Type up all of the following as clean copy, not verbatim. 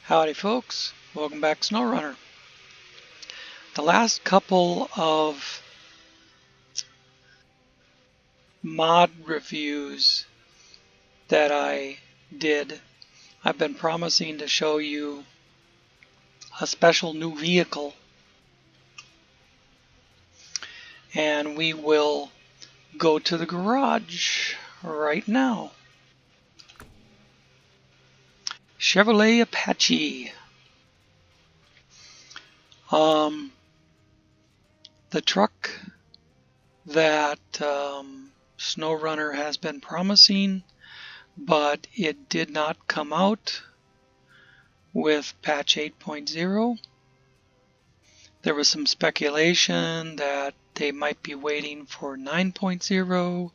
Howdy folks, welcome back to SnowRunner. The last couple of mod reviews that I did, I've been promising to show you a special new vehicle, and we will go to the garage right now. Chevrolet Apache. The truck that SnowRunner has been promising, but it did not come out with patch 8.0. There was some speculation that they might be waiting for 9.0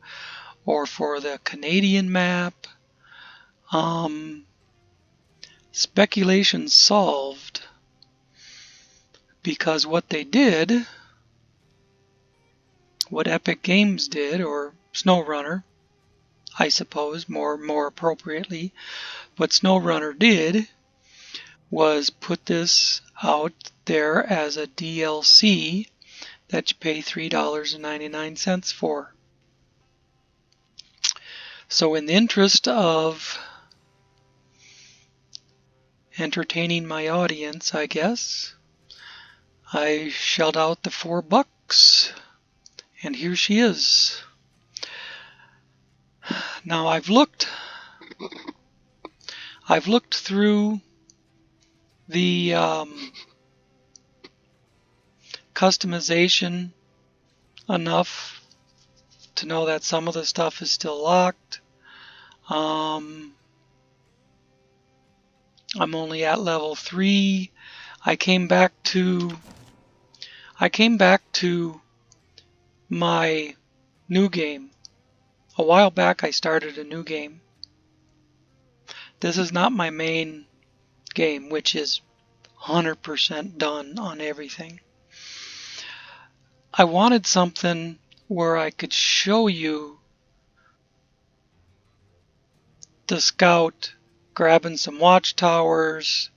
or for the Canadian map. Speculation solved, because what they did, what Epic Games did, or SnowRunner, I suppose more appropriately, what SnowRunner did was put this out there as a DLC that you pay $3.99 for. So in the interest of entertaining my audience, I guess, I shelled out the $4, and here she is. Now I've looked through the customization enough to know that some of the stuff is still locked. I'm only at level 3. I came back to my new game. A while back I started a new game. This is not my main game, which is 100% done on everything. I wanted something where I could show you the scout grabbing some watchtowers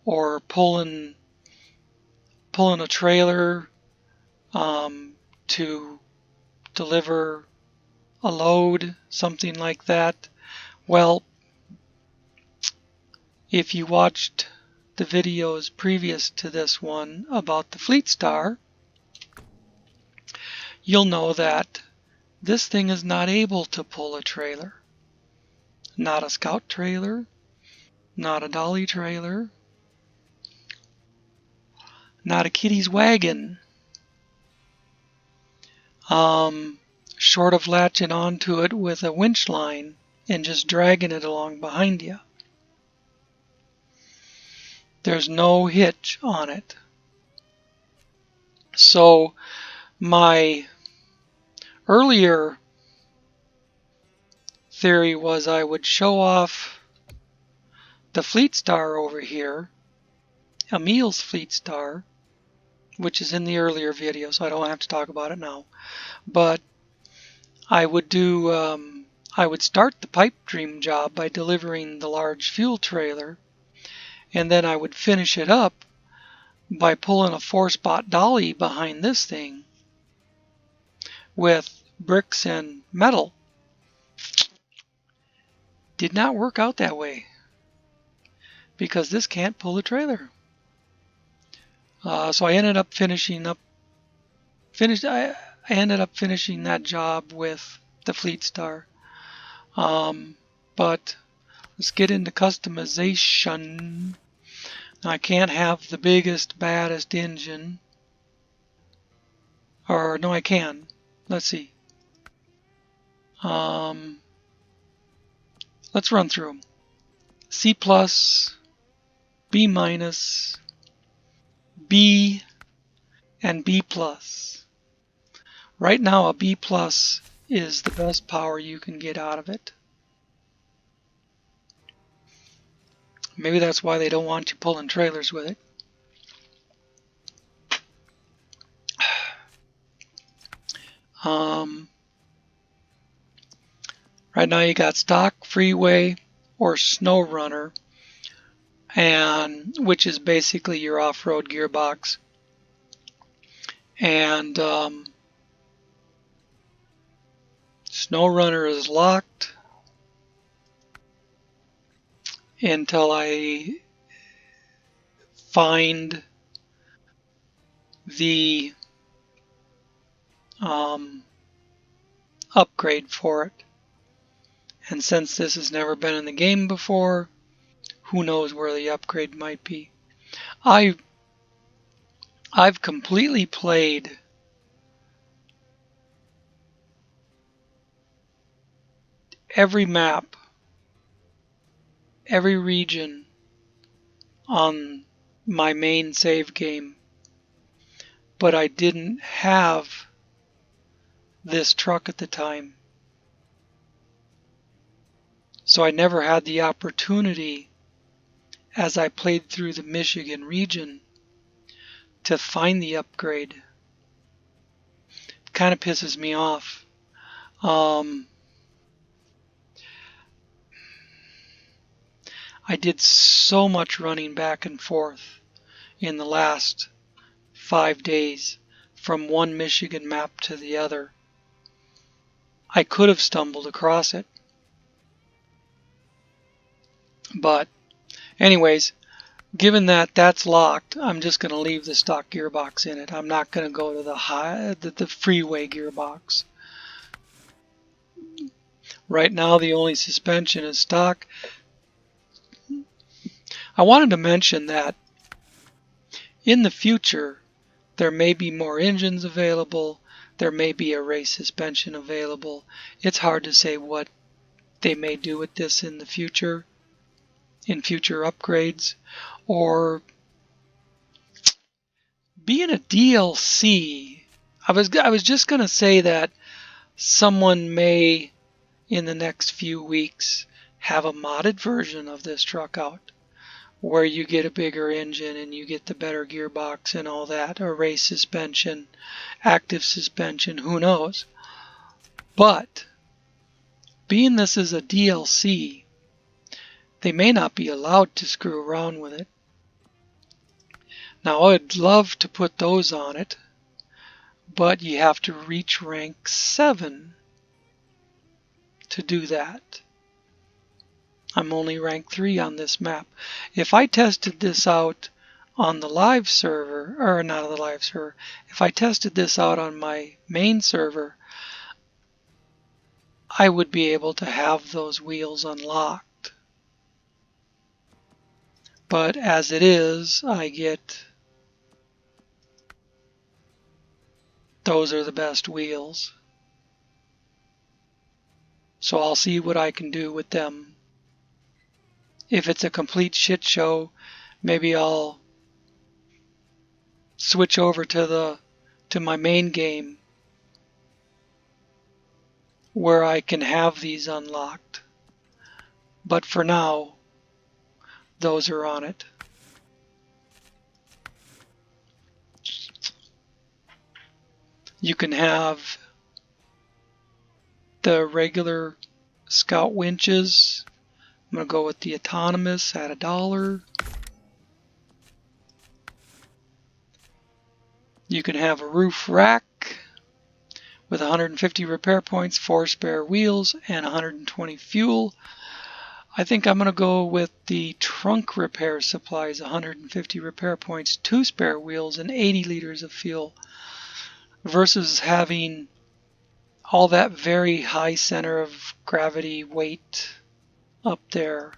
or pulling a trailer to deliver a load, something like that. Well, if you watched the videos previous to this one about the Fleet Star, you'll know that this thing is not able to pull a trailer. Not a scout trailer, not a dolly trailer, not a kiddie's wagon. Short of latching onto it with a winch line and just dragging it along behind you. There's no hitch on it. So my earlier theory was I would show off the Fleet Star over here, Emil's Fleet Star, which is in the earlier video, so I don't have to talk about it now. But I would start the pipe dream job by delivering the large fuel trailer, and then I would finish it up by pulling a 4-spot dolly behind this thing with bricks and metal. Did not work out that way, because this can't pull a trailer. So I ended up finishing that job with the Fleet Star. But let's get into customization. Now, I can't have the biggest, baddest engine. Or no, I can. Let's see. Let's run through them. C+, B-, B, and B+. Right now a B+ is the best power you can get out of it. Maybe that's why they don't want you pulling trailers with it. Right now you got stock, freeway, or SnowRunner. and which is basically your off-road gearbox. And SnowRunner is locked until I find the upgrade for it. And since this has never been in the game before, who knows where the upgrade might be. I've completely played every map, every region on my main save game, but I didn't have this truck at the time. So I never had the opportunity, as I played through the Michigan region, to find the upgrade. It kind of pisses me off. I did so much running back and forth in the last 5 days from one Michigan map to the other. I could have stumbled across it. But anyways, given that that's locked, I'm just going to leave the stock gearbox in it. I'm not going to go to the freeway gearbox. Right now the only suspension is stock. I wanted to mention that in the future there may be more engines available. There may be a race suspension available. It's hard to say what they may do with this in the future, in future upgrades, or being a DLC. I was just going to say that someone may in the next few weeks have a modded version of this truck out, where you get a bigger engine and you get the better gearbox and all that, or race suspension, active suspension, who knows. But being this is a DLC, they may not be allowed to screw around with it. Now I'd love to put those on it, but you have to reach rank 7 to do that. I'm only rank 3 on this map. If I tested this out on the live server, or not the live server, if I tested this out on my main server, I would be able to have those wheels unlocked. But as it is, I get those are the best wheels. So I'll see what I can do with them. If it's a complete shit show, maybe I'll switch over to my main game where I can have these unlocked. But for now, those are on it. You can have the regular Scout winches. I'm going to go with the autonomous at $1. You can have a roof rack with 150 repair points, 4 spare wheels, and 120 fuel. I think I'm going to go with the trunk repair supplies, 150 repair points, 2 spare wheels, and 80 liters of fuel, versus having all that very high center of gravity weight up there.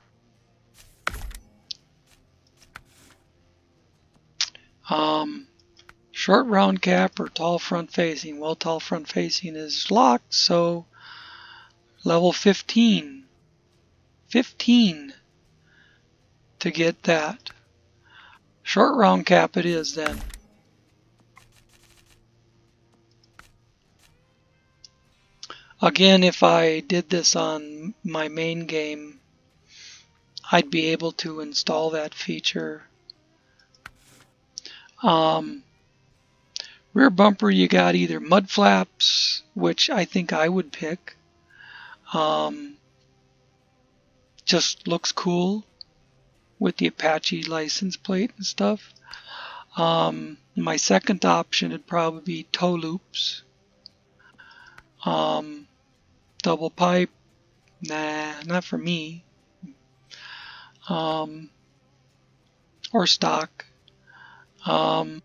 Short round cap or tall front facing. Well, tall front facing is locked, so level 15. 15 to get that. Short round cap it is then. Again, if I did this on my main game, I'd be able to install that feature. Rear bumper, you got either mud flaps, which I think I would pick. Just looks cool. with the Apache license plate and stuff. My second option would probably be toe loops. Double pipe, nah, not for me. Or stock. I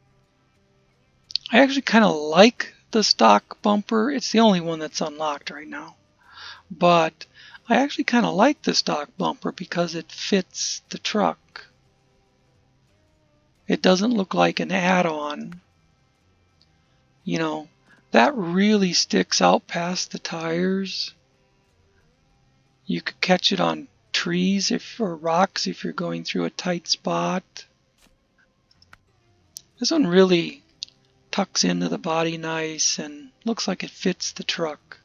actually kind of like the stock bumper. It's the only one that's unlocked right now. But I actually kind of like the stock bumper because it fits the truck. It doesn't look like an add-on. You know, that really sticks out past the tires. You could catch it on trees or rocks if you're going through a tight spot. This one really tucks into the body nice and looks like it fits the truck.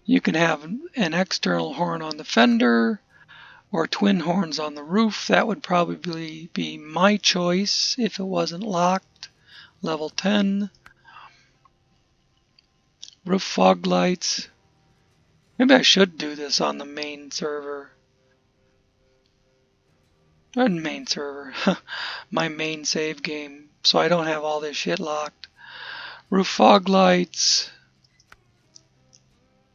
You can have an external horn on the fender or twin horns on the roof. That would probably be my choice if it wasn't locked. Level 10. Roof fog lights. Maybe I should do this on the main server. Or main server. My main save game. So I don't have all this shit locked. Roof fog lights.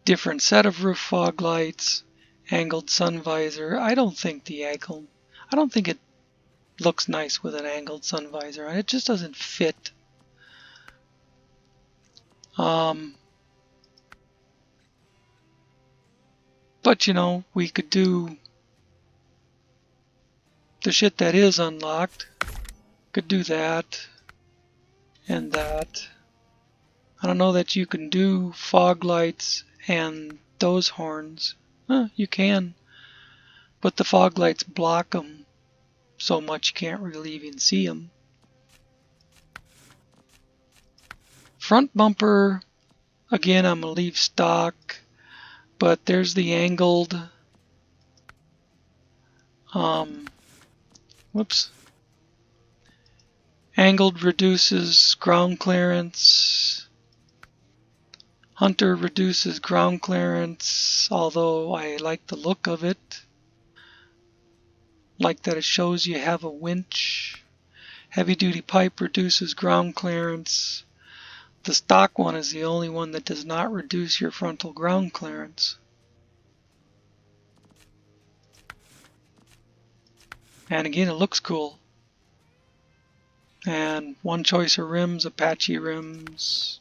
Different set of roof fog lights. Angled sun visor. I don't think it looks nice with an angled sun visor. It just doesn't fit. But you know, we could do the shit that is unlocked. Could do that and that. I don't know that you can do fog lights and those horns. You can, but the fog lights block them so much you can't really even see them. Front bumper, again, I'm going to leave stock, but there's the angled. Angled reduces ground clearance. Hunter reduces ground clearance, although I like the look of it. Like that it shows you have a winch. Heavy duty pipe reduces ground clearance. The stock one is the only one that does not reduce your frontal ground clearance. And again, it looks cool. And one choice of rims, Apache rims.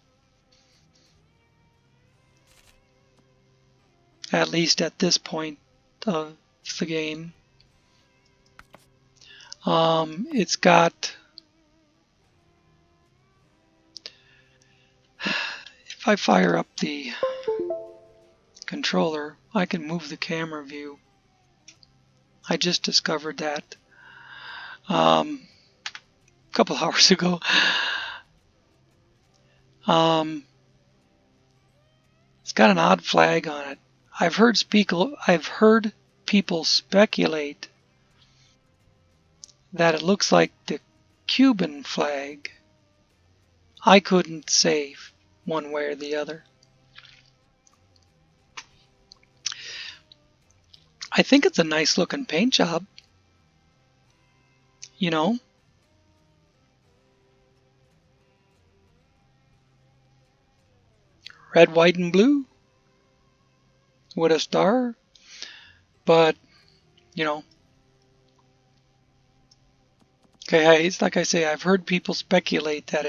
At least at this point of the game. It's got, if I fire up the controller, I can move the camera view. I just discovered that a couple hours ago. It's got an odd flag on it. I've heard people speculate that it looks like the Cuban flag. I couldn't say one way or the other. I think it's a nice looking paint job. You know? Red, white, and blue with a star. But, you know. Okay, it's like I say, I've heard people speculate that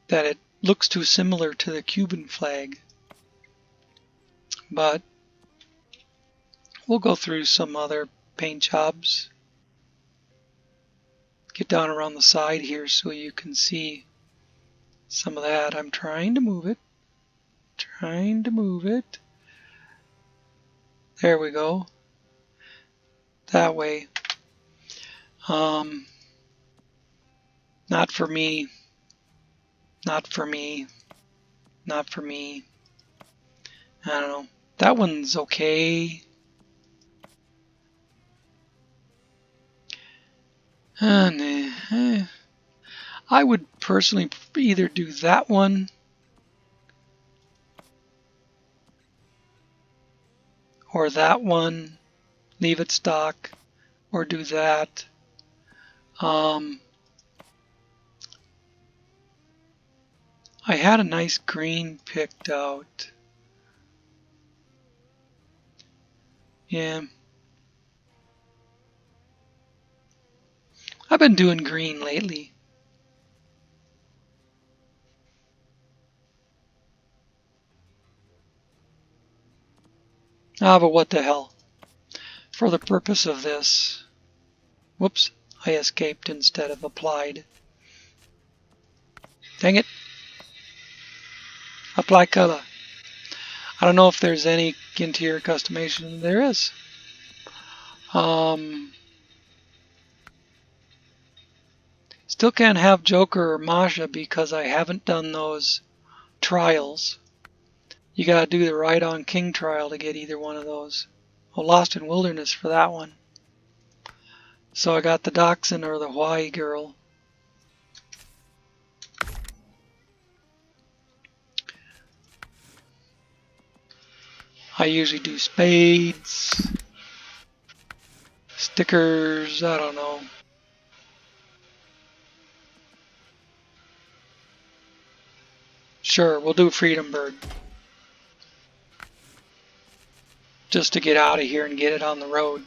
that it looks too similar to the Cuban flag. But we'll go through some other paint jobs. Get down around the side here so you can see some of that. I'm trying to move it. There we go. That way. Not for me. Not for me. Not for me. I don't know. That one's okay. Nah. I would personally either do that one or that one, leave it stock, or do that. I had a nice green picked out. Yeah. I've been doing green lately. Ah, but what the hell. For the purpose of this, whoops, I escaped instead of applied. Dang it. Apply color. I don't know if there's any interior customization. There is. Still can't have Joker or Masha because I haven't done those trials. You gotta do the Ride on King trial to get either one of those. Oh, Lost in Wilderness for that one. So I got the Dachshund or the Hawaii girl. I usually do spades, stickers, I don't know. Sure, we'll do Freedom Bird. Just to get out of here and get it on the road.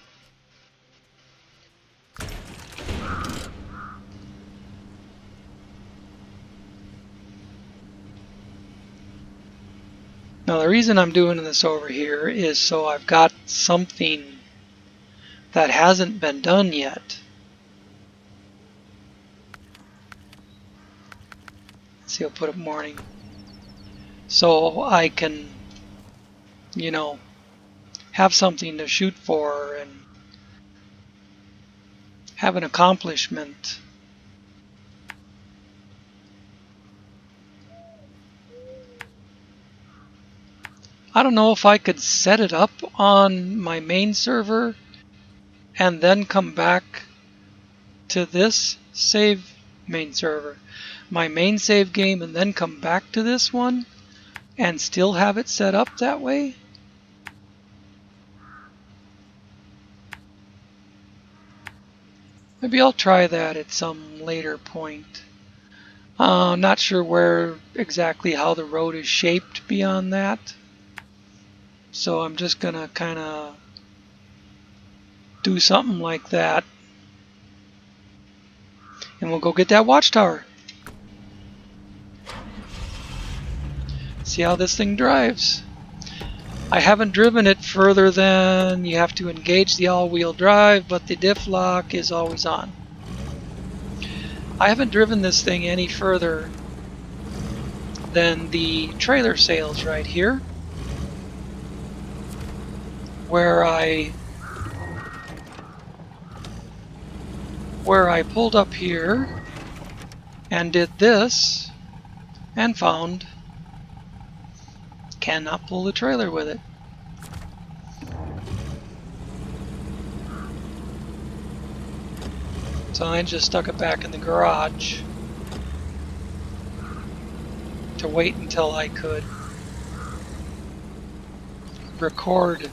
Now the reason I'm doing this over here is so I've got something that hasn't been done yet. Let's see, I'll put up morning. So I can, you know, have something to shoot for and have an accomplishment. I don't know if I could set it up on my main server and then come back to this save main server, my main save game, and then come back to this one and still have it set up that way. Maybe I'll try that at some later point. Not sure where exactly how the road is shaped beyond that. So I'm just gonna kind of do something like that. And we'll go get that watchtower. See how this thing drives. I haven't driven it further than you have to engage the all-wheel drive, but the diff lock is always on. I haven't driven this thing any further than the trailer sales right here, where I pulled up here and did this and found cannot pull the trailer with it. So I just stuck it back in the garage to wait until I could record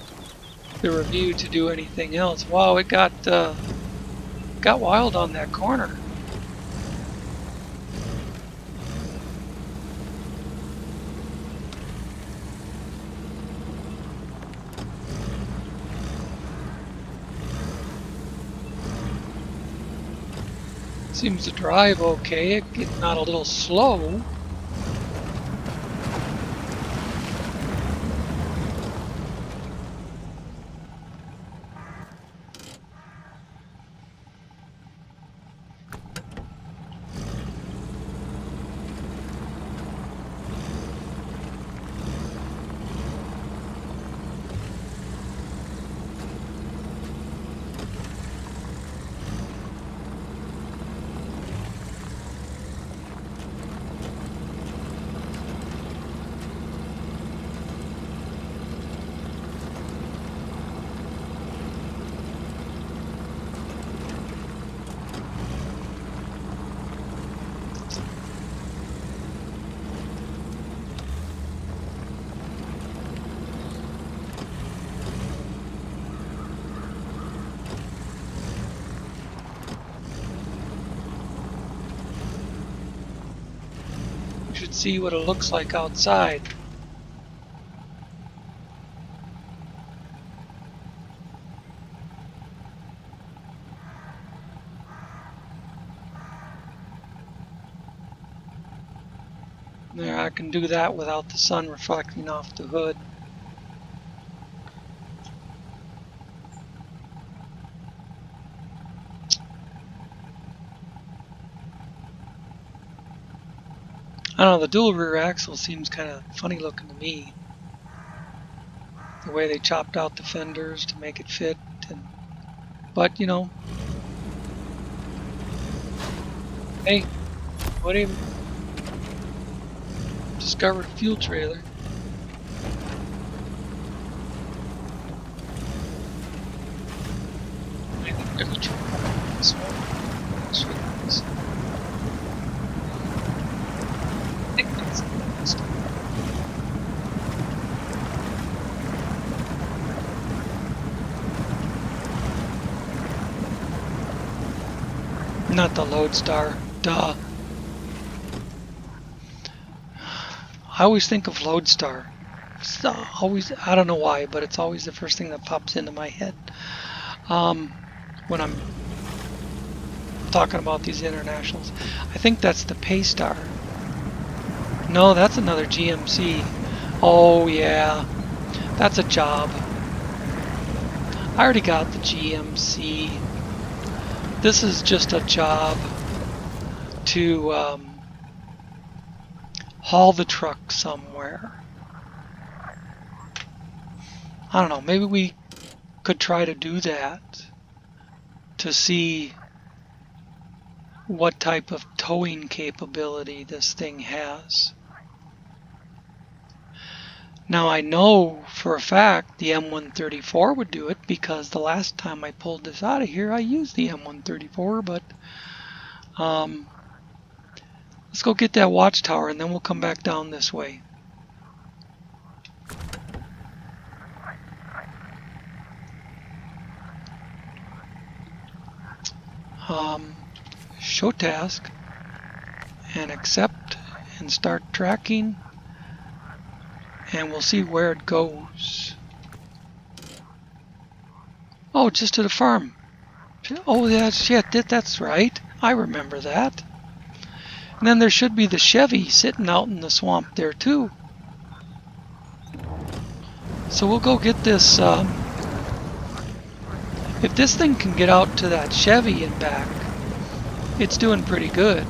the review to do anything else. Wow, it got wild on that corner. Seems to drive okay, it's not a little slow. should see what it looks like outside. There, I can do that without the sun reflecting off the hood. I don't know, the dual rear axle seems kind of funny looking to me. The way they chopped out the fenders to make it fit, but you know, hey, whatever. Discovered a fuel trailer. I think there's a truck on this one. I think that's the not the Lodestar. Duh. I always think of Lodestar. It's always, I don't know why, but it's always the first thing that pops into my head when I'm talking about these internationals. I think that's the Paystar. No, that's another GMC. Oh yeah, that's a job. I already got the GMC. This is just a job to haul the truck somewhere. I don't know, maybe we could try to do that to see what type of towing capability this thing has. Now I know for a fact the M134 would do it because the last time I pulled this out of here I used the M134, but let's go get that watchtower and then we'll come back down this way. Show task and accept and start tracking, and we'll see where it goes. Oh, just to the farm. Oh yeah, shit, that's right. I remember that. And then there should be the Chevy sitting out in the swamp there too. So we'll go get this. If this thing can get out to that Chevy and back, it's doing pretty good.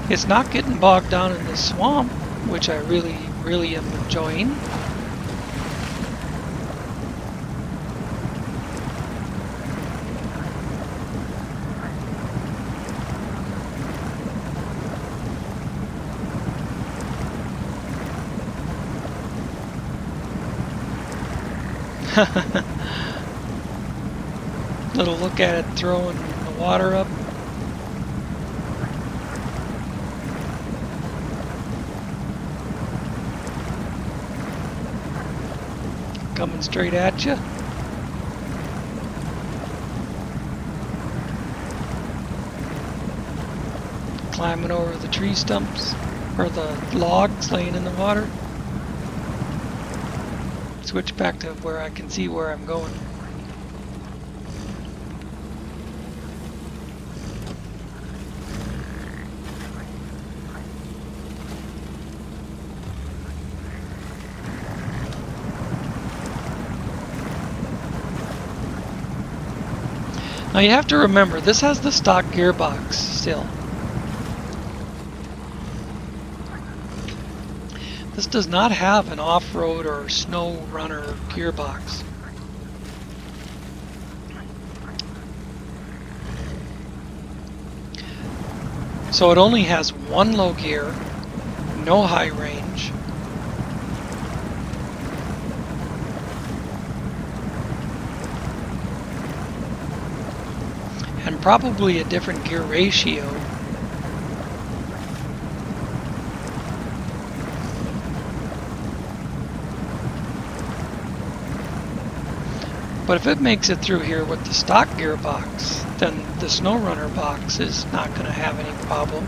It's not getting bogged down in the swamp, which I really am enjoying. Little look at it throwing the water up. Coming straight at you. Climbing over the tree stumps, or the logs laying in the water. Switch back to where I can see where I'm going. Now you have to remember, this has the stock gearbox still. This does not have an off-road or SnowRunner gearbox. So it only has one low gear, no high range. And probably a different gear ratio. But if it makes it through here with the stock gearbox, then the SnowRunner box is not going to have any problem.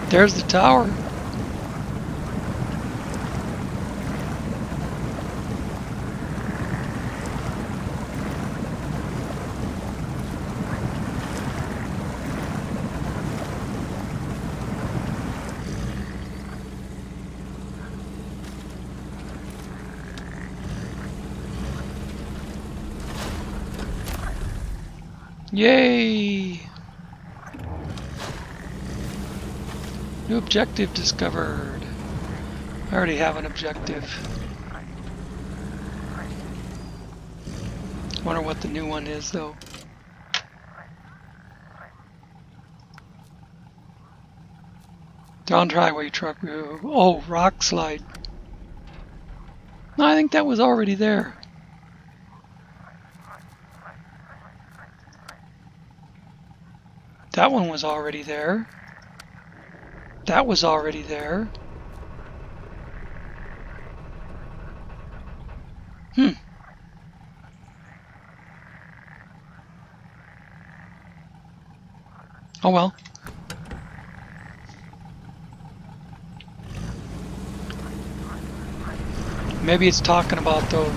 There's the tower. Yay! New objective discovered. I already have an objective. Wonder what the new one is though. Down driveway truck. Oh, rock slide. No, I think that was already there. That one was already there. That was already there. Oh well. Maybe it's talking about the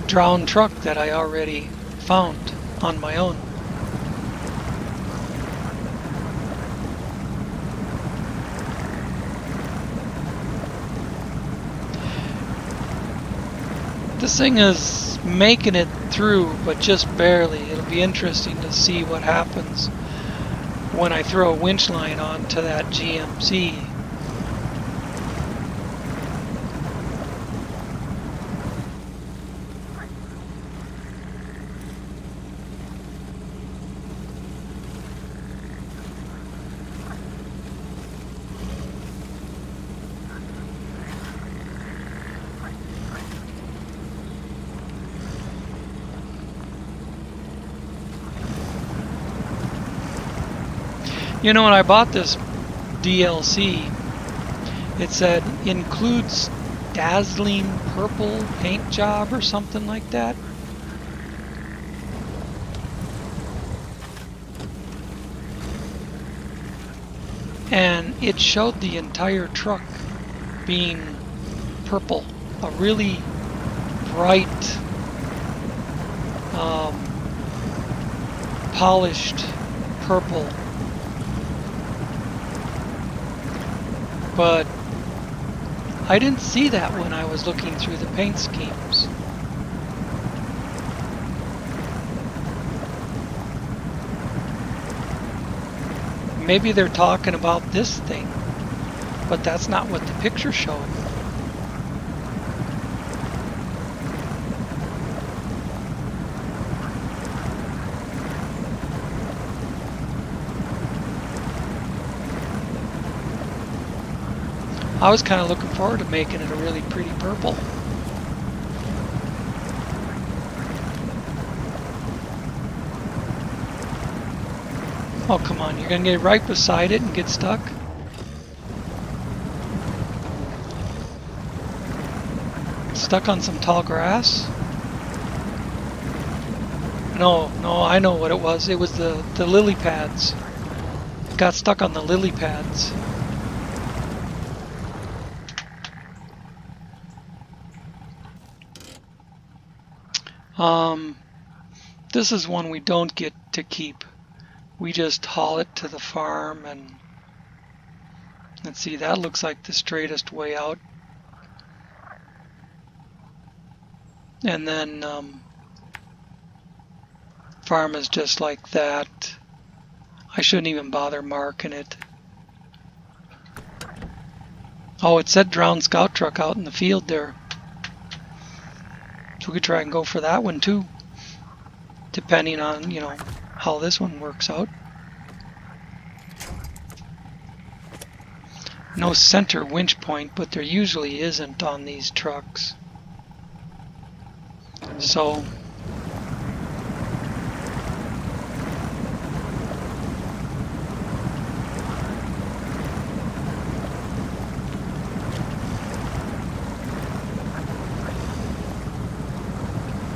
drowned truck that I already found on my own. This thing is making it through, but just barely. It'll be interesting to see what happens when I throw a winch line onto that GMC. You know, when I bought this DLC, it said includes dazzling purple paint job or something like that. And it showed the entire truck being purple, a really bright, polished purple. But I didn't see that when I was looking through the paint schemes. Maybe they're talking about this thing, but that's not what the picture showed. I was kind of looking forward to making it a really pretty purple. Oh, come on, you're going to get right beside it and get stuck? Stuck on some tall grass? No, I know what it was. It was the lily pads. Got stuck on the lily pads. This is one we don't get to keep. We just haul it to the farm, and let's see, that looks like the straightest way out. And then farm is just like that. I shouldn't even bother marking it. Oh, it said drowned scout truck out in the field there. So we could try and go for that one too, depending on, you know, how this one works out. No center winch point, but there usually isn't on these trucks. So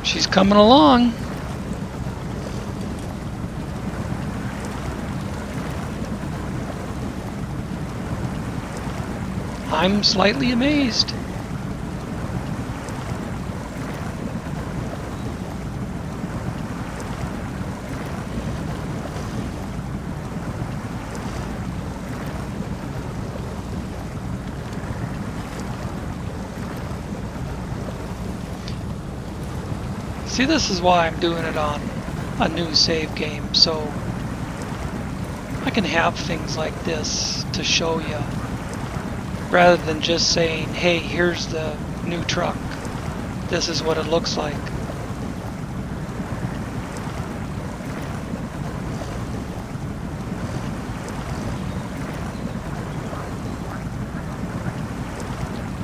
she's coming along. I'm slightly amazed. See, this is why I'm doing it on a new save game, so I can have things like this to show you, rather than just saying, hey, here's the new truck, this is what it looks like.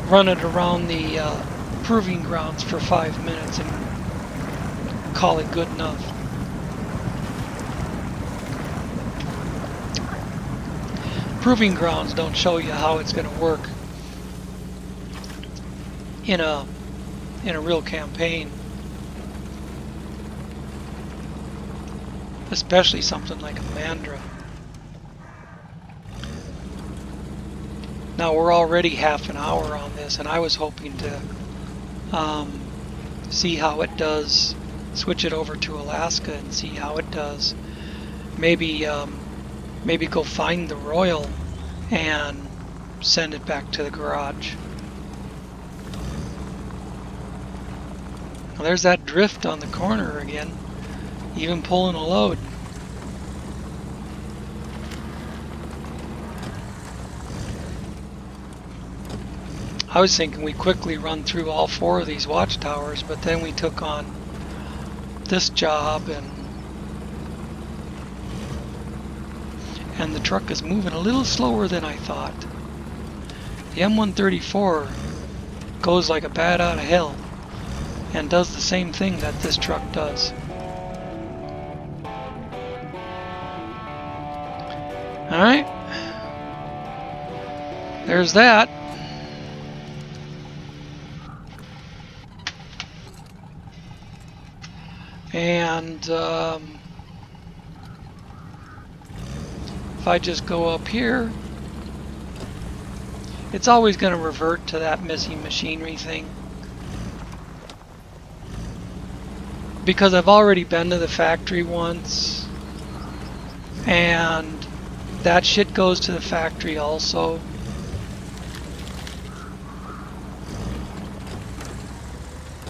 Run it around the proving grounds for 5 minutes and call it good enough. Proving grounds don't show you how it's going to work in a real campaign, especially something like a Mandra. Now we're already half an hour on this, and I was hoping to see how it does. Switch it over to Alaska and see how it does. Maybe maybe go find the Royal and send it back to the garage. Well, there's that drift on the corner again, even pulling a load. I was thinking we quickly run through all 4 of these watchtowers, but then we took on this job, and the truck is moving a little slower than I thought. The M134 goes like a bat out of hell and does the same thing that this truck does. Alright, there's that. And if I just go up here, it's always going to revert to that missing machinery thing, because I've already been to the factory once, and that shit goes to the factory also.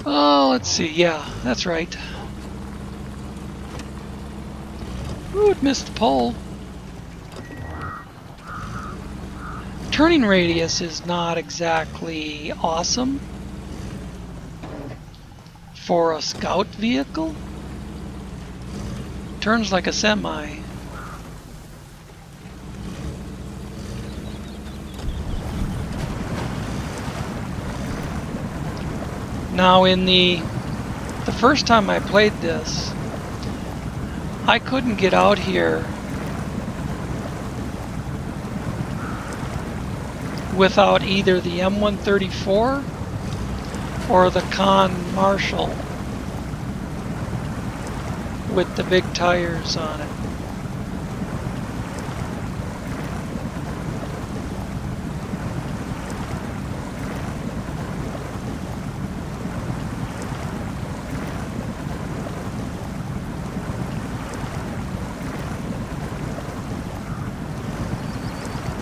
Oh, let's see. Yeah, that's right. Ooh, it missed the pole. Turning radius is not exactly awesome for a scout vehicle. Turns like a semi. Now in the first time I played this, I couldn't get out here without either the M134 or the Con Marshall with the big tires on it.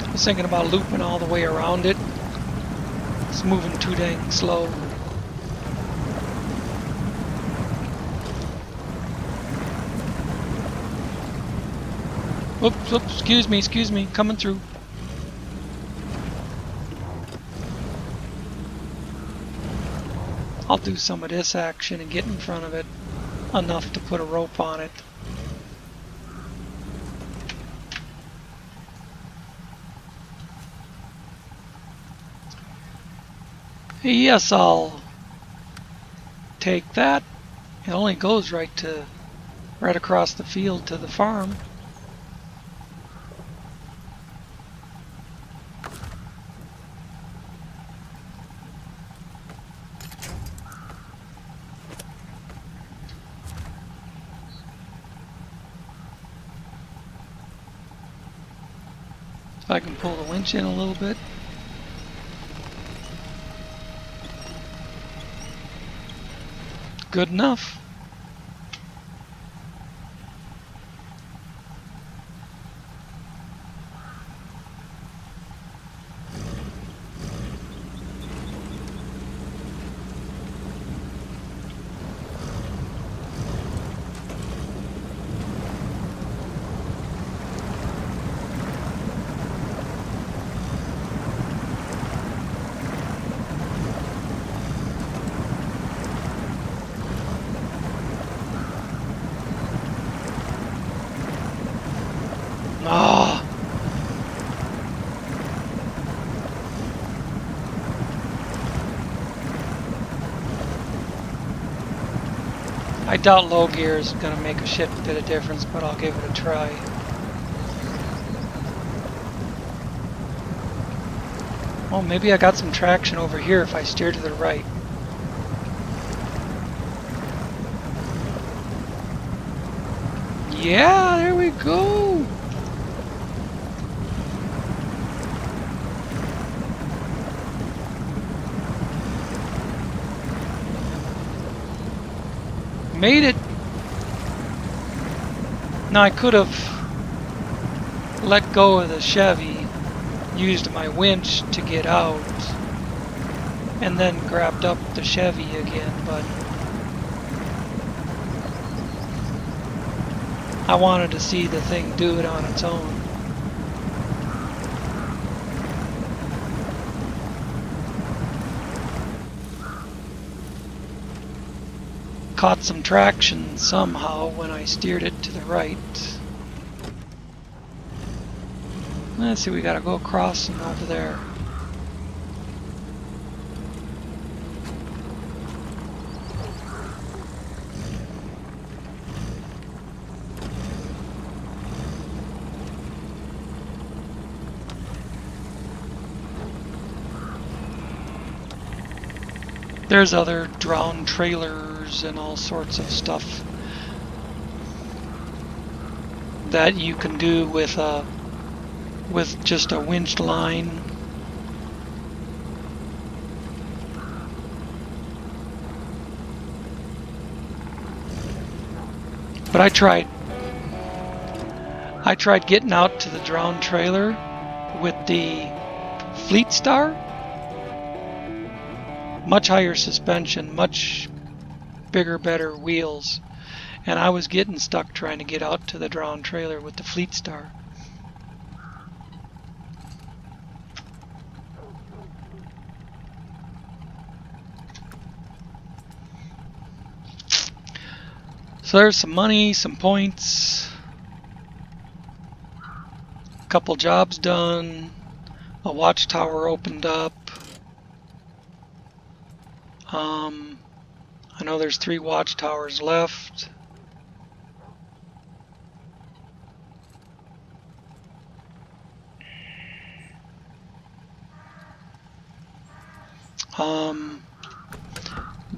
I was thinking about looping all the way around it. It's moving too dang slow. Oops, oops, excuse me, coming through. I'll do some of this action and get in front of it enough to put a rope on it. Yes, I'll take that. It only goes right across the field to the farm. If I can pull the winch in a little bit. Good enough. Ah. I doubt low gear is going to make a shit bit of difference, but I'll give it a try. Oh, maybe I got some traction over here if I steer to the right. Yeah, there we go. Made it. Now I could have let go of the Chevy, used my winch to get out, and then grabbed up the Chevy again, but I wanted to see the thing do it on its own. Caught some traction somehow when I steered it to the right. Let's see, we gotta go across and over there. There's other drowned trailers and all sorts of stuff that you can do with just a winched line. But I tried getting out to the drowned trailer with the Fleet Star. Much higher suspension, much bigger, better wheels, and I was getting stuck trying to get out to the drowned trailer with the Fleet Star. So there's some money, some points, a couple jobs done, a watchtower opened up. I know there's 3 watchtowers left.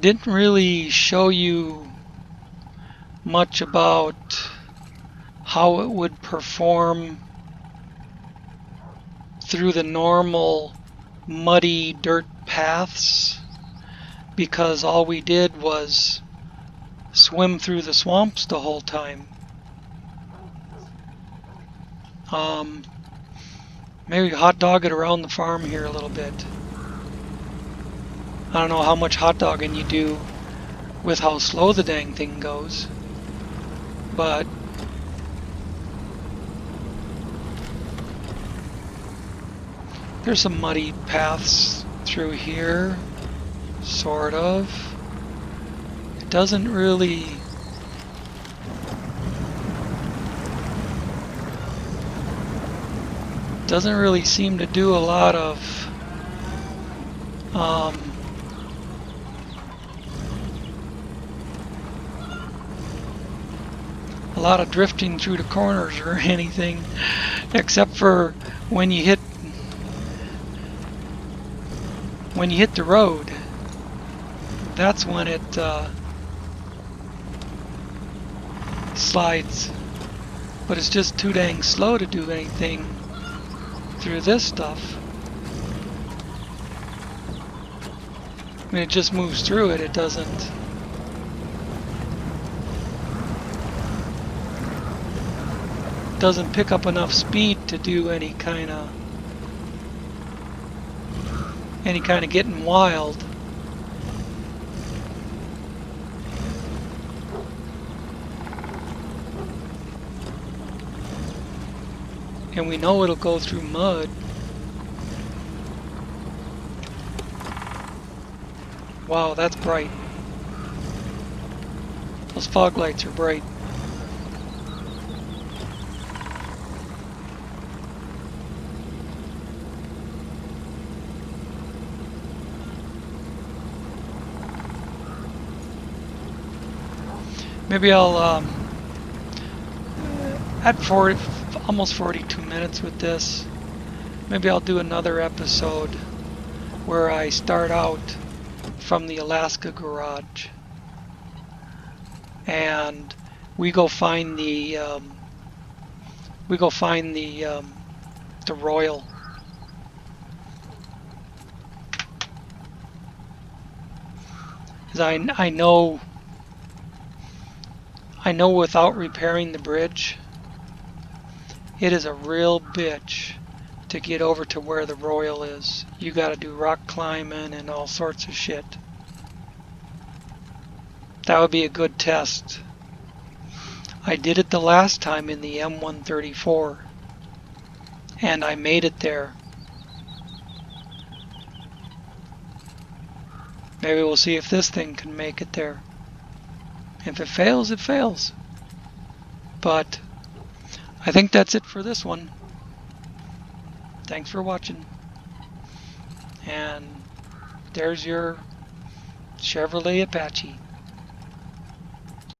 Didn't really show you much about how it would perform through the normal muddy dirt paths, because all we did was swim through the swamps the whole time. Maybe hot dog it around the farm here a little bit. I don't know how much hot dogging you do with how slow the dang thing goes, but there's some muddy paths through here, sort of. It doesn't really seem to do a lot of drifting through the corners or anything, except for when you hit the road. That's when it slides, but it's just too dang slow to do anything through this stuff. I mean, it just moves through it. It doesn't doesn't pick up enough speed to do any kind of getting wild. And we know it'll go through mud. Wow, that's bright. Those fog lights are bright. Maybe I'll, at almost 42 minutes with this, maybe I'll do another episode where I start out from the Alaska garage and we go find the Royal. Because I know without repairing the bridge, it is a real bitch to get over to where the Royal is. You gotta do rock climbing and all sorts of shit. That would be a good test. I did it the last time in the M134 and I made it there. Maybe we'll see if this thing can make it there. If it fails, it fails. But I think that's it for this one. Thanks for watching. And there's your Chevrolet Apache.